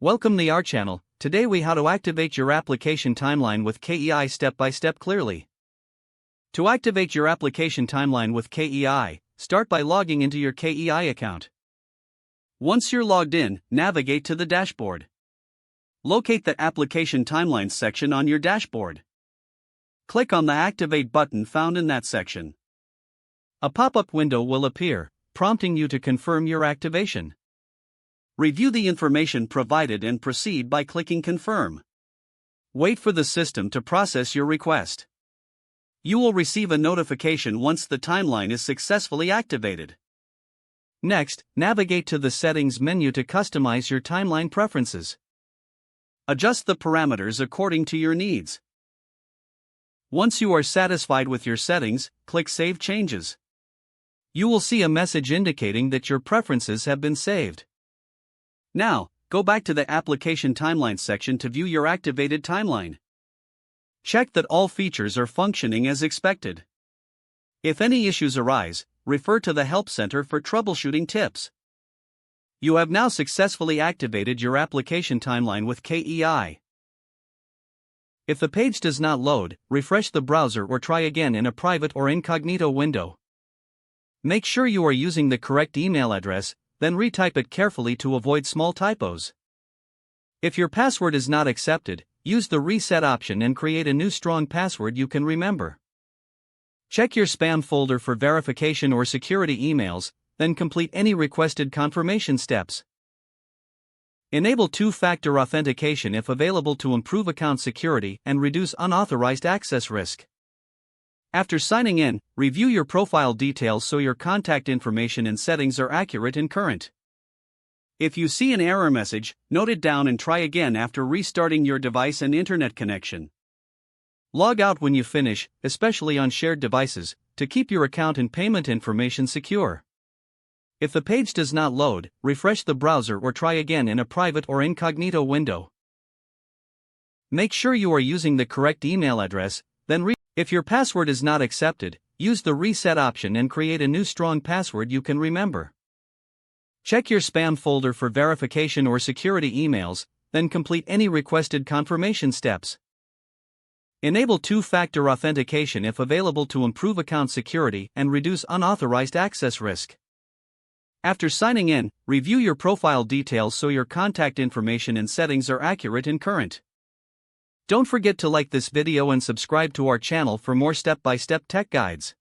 Welcome to our channel. Today we how to activate your application timeline with KEI step by step clearly. To activate your application timeline with KEI, start by logging into your KEI account. Once you're logged in, navigate to the dashboard. Locate the application timeline section on your dashboard. Click on the Activate button found in that section. A pop-up window will appear, prompting you to confirm your activation. Review the information provided and proceed by clicking Confirm. Wait for the system to process your request. You will receive a notification once the timeline is successfully activated. Next, navigate to the Settings menu to customize your timeline preferences. Adjust the parameters according to your needs. Once you are satisfied with your settings, click Save Changes. You will see a message indicating that your preferences have been saved. Now, go back to the Application Timeline section to view your activated timeline. Check that all features are functioning as expected. If any issues arise, refer to the Help Center for troubleshooting tips. You have now successfully activated your application timeline with KEI. If the page does not load, refresh the browser or try again in a private or incognito window. Make sure you are using the correct email address, then retype it carefully to avoid small typos. If your password is not accepted, use the Reset option and create a new strong password you can remember. Check your spam folder for verification or security emails, then complete any requested confirmation steps. Enable two-factor authentication if available to improve account security and reduce unauthorized access risk. After signing in, review your profile details so your contact information and settings are accurate and current. If you see an error message, note it down and try again after restarting your device and internet connection. Log out when you finish, especially on shared devices, to keep your account and payment information secure. If the page does not load, refresh the browser or try again in a private or incognito window. Make sure you are using the correct email address, then if your password is not accepted, use the Reset option and create a new strong password you can remember. Check your spam folder for verification or security emails, then complete any requested confirmation steps. Enable two-factor authentication if available to improve account security and reduce unauthorized access risk. After signing in, review your profile details so your contact information and settings are accurate and current. Don't forget to like this video and subscribe to our channel for more step-by-step tech guides.